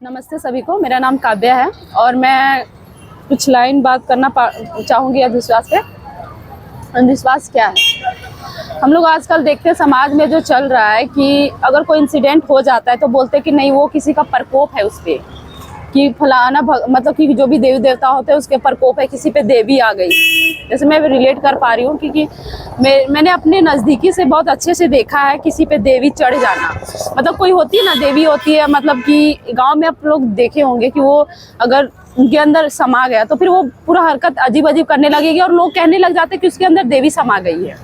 नमस्ते सभी को, मेरा नाम काव्य है और मैं कुछ लाइन बात करना चाहूँगी अंधविश्वास पे। अंधविश्वास क्या है? हम लोग आजकल देखते हैं समाज में जो चल रहा है कि अगर कोई इंसिडेंट हो जाता है तो बोलते हैं कि नहीं वो किसी का प्रकोप है उस पर, कि फलाना मतलब कि जो भी देवी देवता होते हैं उसके प्रकोप है, किसी पे देवी आ गई। जैसे मैं रिलेट कर पा रही हूँ क्योंकि मैंने अपने नज़दीकी से बहुत अच्छे से देखा है किसी पे देवी चढ़ जाना। मतलब कोई होती है ना, देवी होती है, मतलब कि गांव में आप लोग देखे होंगे कि वो अगर उनके अंदर समा गया तो फिर वो पूरा हरकत अजीब अजीब करने लगेगी और लोग कहने लग जाते हैं कि उसके अंदर देवी समा गई है।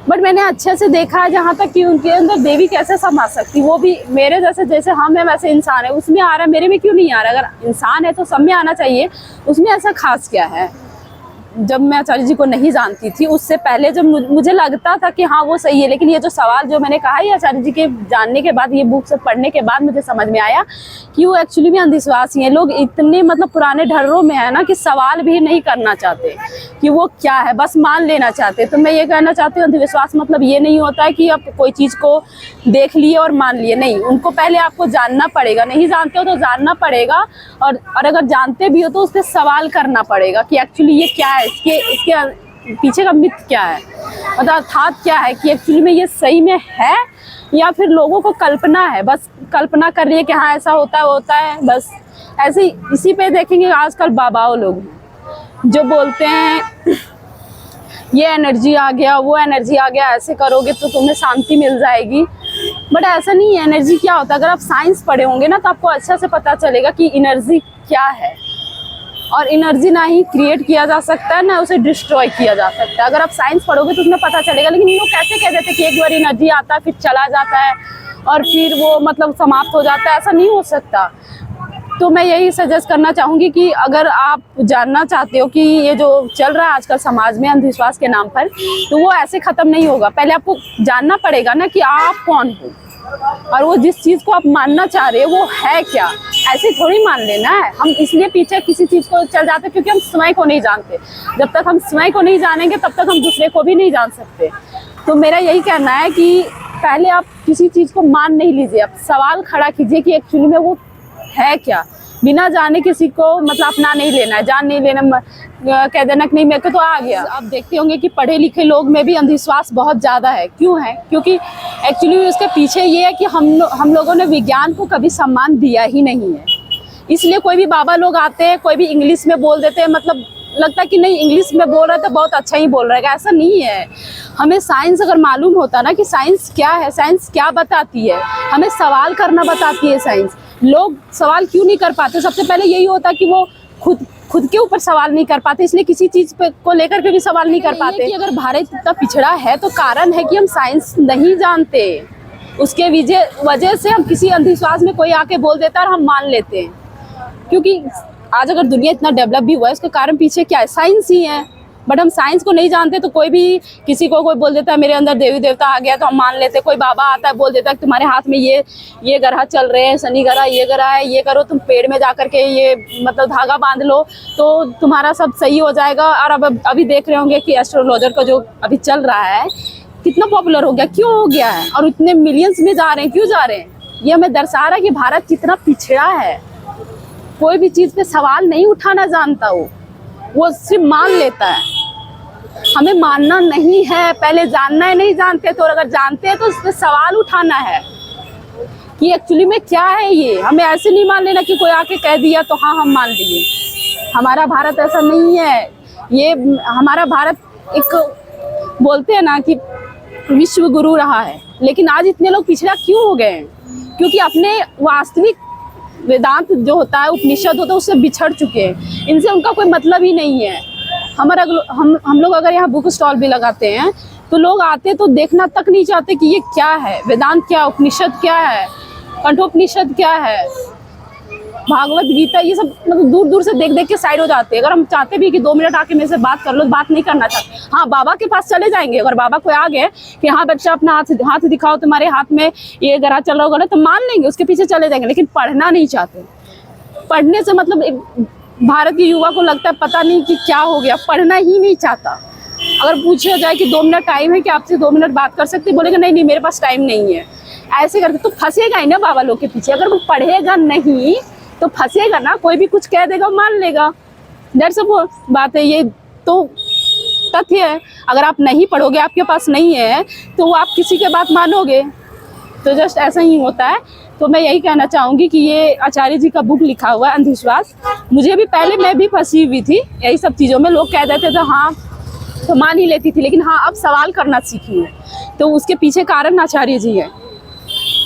बट मैंने अच्छे से देखा है जहाँ तक कि उनके अंदर देवी कैसे समा सकती, वो भी मेरे जैसे हम है वैसे इंसान है, उसमें आ रहा है, मेरे में क्यों नहीं आ रहा? अगर इंसान है तो सब में आना चाहिए, उसमें ऐसा खास क्या है? जब मैं आचार्य जी को नहीं जानती थी, उससे पहले जब मुझे लगता था कि हाँ वो सही है, लेकिन ये जो सवाल जो मैंने कहा, ये आचार्य जी के जानने के बाद, ये बुक से पढ़ने के बाद मुझे समझ में आया कि वो एक्चुअली में अंधविश्वासी हैं। लोग इतने मतलब पुराने ढर्रों में है ना कि सवाल भी नहीं करना चाहते कि वो क्या है, बस मान लेना चाहते। तो मैं ये कहना चाहती हूँ, अंधविश्वास मतलब ये नहीं होता है कि आप कोई चीज़ को देख लिए और मान लिए, नहीं, उनको पहले आपको जानना पड़ेगा। नहीं जानते हो तो जानना पड़ेगा, और अगर जानते भी हो तो उस पर सवाल करना पड़ेगा कि एक्चुअली ये क्या है, इसके पीछे का मिथ क्या है, मतलब अर्थात क्या है, कि एक्चुअली में ये सही में है या फिर लोगों को कल्पना है, बस कल्पना कर रही है कि हाँ ऐसा होता है बस। ऐसे इसी पे देखेंगे आजकल बाबाओं लोग जो बोलते हैं ये एनर्जी आ गया, वो एनर्जी आ गया, ऐसे करोगे तो तुम्हें शांति मिल जाएगी। बट ऐसा नहीं है। एनर्जी क्या होता है? अगर आप साइंस पढ़े होंगे ना तो आपको अच्छा से पता चलेगा कि एनर्जी क्या है। और एनर्जी ना ही क्रिएट किया जा सकता है, ना उसे डिस्ट्रॉय किया जा सकता है। अगर आप साइंस पढ़ोगे तो उसमें पता चलेगा। लेकिन लोग कैसे कह देते हैं कि एक बार एनर्जी आता है फिर चला जाता है और फिर वो मतलब समाप्त हो जाता है, ऐसा नहीं हो सकता। तो मैं यही सजेस्ट करना चाहूँगी कि अगर आप जानना चाहते हो कि ये जो चल रहा है आजकल समाज में अंधविश्वास के नाम पर, तो वो ऐसे ख़त्म नहीं होगा। पहले आपको जानना पड़ेगा ना कि आप कौन हो और वो जिस चीज़ को आप मानना चाह रहे हो वो है क्या। ऐसे थोड़ी मान लेना है। हम इसलिए पीछे किसी चीज़ को चल जाते क्योंकि हम स्वयं को नहीं जानते। जब तक हम स्वयं को नहीं जानेंगे तब तक हम दूसरे को भी नहीं जान सकते। तो मेरा यही कहना है कि पहले आप किसी चीज़ को मान नहीं लीजिए, आप सवाल खड़ा कीजिए कि एक्चुअली में वो है क्या। बिना जाने किसी को मतलब अपना नहीं लेना है, जान नहीं लेना, कह देना कि नहीं मेरे को तो आ गया। आप देखते होंगे कि पढ़े लिखे लोग में भी अंधविश्वास बहुत ज़्यादा है। क्यों है? क्योंकि एक्चुअली उसके पीछे ये है कि हम लोगों ने विज्ञान को कभी सम्मान दिया ही नहीं है। इसलिए कोई भी बाबा लोग आते हैं, कोई भी इंग्लिश में बोल देते हैं, मतलब लगता है कि नहीं इंग्लिश में बोल रहा है तो बहुत अच्छा ही बोल रहा है। ऐसा नहीं है। हमें साइंस अगर मालूम होता ना कि साइंस क्या है, साइंस क्या बताती है, हमें सवाल करना बताती है साइंस। लोग सवाल क्यों नहीं कर पाते? सबसे पहले यही होता है कि वो खुद के ऊपर सवाल नहीं कर पाते, इसलिए किसी चीज़ पे को लेकर के भी सवाल नहीं कर पाते। कि अगर भारत इतना पिछड़ा है तो कारण है कि हम साइंस नहीं जानते। उसके वजह से हम किसी अंधविश्वास में कोई आके बोल देता है और हम मान लेते हैं। क्योंकि आज अगर दुनिया इतना डेवलप भी हुआ है उसका कारण पीछे क्या है? साइंस ही है। बट हम साइंस को नहीं जानते तो कोई भी किसी को कोई बोल देता है मेरे अंदर देवी देवता आ गया तो हम मान लेते। कोई बाबा आता है बोल देता है कि तुम्हारे हाथ में ये ग्रह चल रहे हैं, शनि ग्रह, ये ग्रह है, ये करो, तुम पेड़ में जा करके ये मतलब धागा बांध लो तो तुम्हारा सब सही हो जाएगा। और अब अभी देख रहे होंगे कि एस्ट्रोलॉजर का जो अभी चल रहा है कितना पॉपुलर हो गया, क्यों हो गया है और इतने मिलियंस में जा रहे हैं, क्यों जा रहे हैं? ये हमें दर्शा रहा है कि भारत कितना पिछड़ा है। कोई भी चीज़ पे सवाल नहीं उठाना जानता, वो सिर्फ मान लेता है। हमें मानना नहीं है, पहले जानना है। नहीं जानते तो अगर जानते हैं तो उस पर सवाल उठाना है कि एक्चुअली में क्या है ये। हमें ऐसे नहीं मान लेना कि कोई आके कह दिया तो हाँ हम मान लिए। हमारा भारत ऐसा नहीं है। ये हमारा भारत एक बोलते हैं ना कि विश्व गुरु रहा है, लेकिन आज इतने लोग पिछड़ा क्यों हो गए हैं? क्योंकि अपने वास्तविक वेदांत जो होता है, उपनिषद होता है, उससे बिछड़ चुके हैं। इनसे उनका कोई मतलब ही नहीं है। हम लोग अगर यहाँ बुक स्टॉल भी लगाते हैं तो लोग आते तो देखना तक नहीं चाहते कि ये क्या है, वेदांत क्या, उपनिषद क्या है, कंठोपनिषद क्या है, भागवत गीता, ये सब मतलब दूर दूर से देख देख के साइड हो जाते हैं। अगर हम चाहते भी कि 2 मिनट आके मेरे से बात कर लो, बात नहीं करना चाहते। हाँ, बाबा के पास चले जाएंगे। अगर बाबा कोई आ गए कि हाँ बच्चा अपना हाथ दिखाओ, तुम्हारे हाथ में ये ग्रह चल रहा होगा, तो मान लेंगे, उसके पीछे चले जाएंगे। लेकिन पढ़ना नहीं चाहते। पढ़ने से मतलब एक भारत के युवा को लगता है पता नहीं कि क्या हो गया, पढ़ना ही नहीं चाहता। अगर पूछा जाए कि 2 मिनट टाइम है कि आपसे 2 मिनट बात कर सकते, बोलेगा नहीं मेरे पास टाइम नहीं है। ऐसे करके तो फंसेगा ही ना बाबा लोग के पीछे। अगर वो पढ़ेगा नहीं तो फंसेगा ना, कोई भी कुछ कह देगा मान लेगा। दैट्स वो बात है, ये तो तथ्य है। अगर आप नहीं पढ़ोगे, आपके पास नहीं है, तो आप किसी के बात मानोगे, तो जस्ट ऐसा ही होता है। तो मैं यही कहना चाहूँगी कि ये आचार्य जी का बुक लिखा हुआ है अंधविश्वास। मुझे भी पहले, मैं भी फंसी हुई थी यही सब चीज़ों में। लोग कह देते थे हाँ तो मान ही लेती थी, लेकिन हाँ अब सवाल करना सीखी हूँ, तो उसके पीछे कारण आचार्य जी है।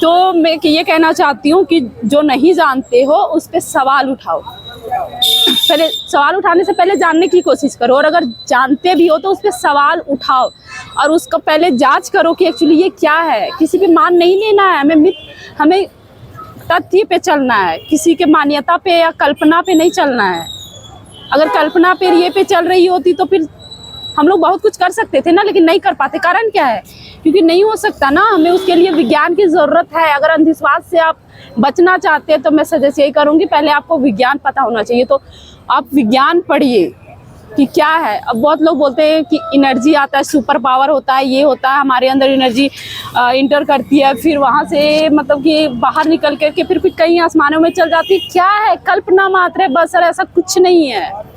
तो मैं ये कहना चाहती हूँ कि जो नहीं जानते हो उस पर सवाल उठाओ। पहले सवाल उठाने से पहले जानने की कोशिश करो, और अगर जानते भी हो तो उस पर सवाल उठाओ और उसको पहले जांच करो कि एक्चुअली ये क्या है। किसी पे मान नहीं लेना है, हमें तथ्य पे चलना है, किसी के मान्यता पे या कल्पना पे नहीं चलना है। अगर कल्पना पे ये पे चल रही होती तो फिर हम लोग बहुत कुछ कर सकते थे ना, लेकिन नहीं कर पाते। कारण क्या है? क्योंकि नहीं हो सकता ना, हमें उसके लिए विज्ञान की ज़रूरत है। अगर अंधविश्वास से आप बचना चाहते हैं तो मैं सजेस्ट यही करूँगी, पहले आपको विज्ञान पता होना चाहिए। तो आप विज्ञान पढ़िए कि क्या है। अब बहुत लोग बोलते हैं कि एनर्जी आता है, सुपर पावर होता है, ये होता है, हमारे अंदर एनर्जी इंटर करती है, फिर वहाँ से मतलब कि बाहर निकल करके फिर कहीं आसमानों में चल जाती है। क्या है? कल्पना मात्र है बस, और ऐसा कुछ नहीं है।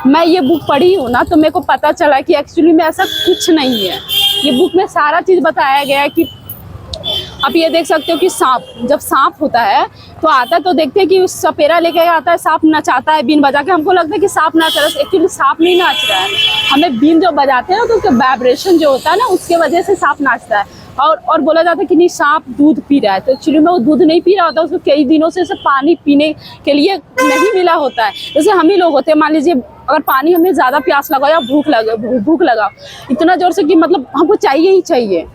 मैं ये बुक पढ़ी हूँ ना, तो मेरे को पता चला कि एक्चुअली में ऐसा कुछ नहीं है। ये बुक में सारा चीज़ बताया गया है कि आप ये देख सकते हो कि सांप, जब सांप होता है तो आता है तो देखते हैं कि सपेरा लेके आता है, सांप नचाता है बीन बजा के। हमको लगता है कि सांप नाच रहा है, एक्चुअली सांप नहीं नाच रहा है। हमें बीन जो बजाते हैं ना, तो उसका वाइब्रेशन जो होता है ना, उसके वजह से सांप नाचता है। और बोला जाता है कि नहीं सांप दूध पी रहा है, तो एक्चुअली में वो दूध नहीं पी रहा होता, उसको कई दिनों से उसे पानी पीने के लिए नहीं मिला होता है। जैसे हम ही लोग होते हैं, मान लीजिए अगर पानी हमें ज़्यादा प्यास लगा या भूख लगा इतना ज़ोर से कि मतलब हमको चाहिए ही चाहिए,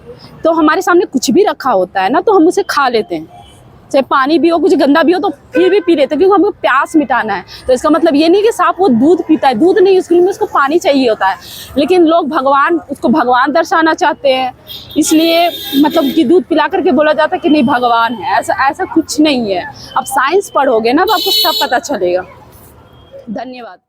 तो हमारे सामने कुछ भी रखा होता है ना, तो हम उसे खा लेते हैं। चाहे पानी भी हो, कुछ गंदा भी हो, तो फिर भी पी लेते हैं, क्योंकि हमको प्यास मिटाना है। तो इसका मतलब ये नहीं कि सांप वो दूध पीता है, दूध नहीं, उसके लिए उसको पानी चाहिए होता है। लेकिन लोग उसको भगवान दर्शाना चाहते हैं, इसलिए मतलब कि दूध पिला करके बोला जाता है कि नहीं भगवान है। ऐसा कुछ नहीं है। अब साइंस पढ़ोगे ना तो आपको सब पता चलेगा। धन्यवाद।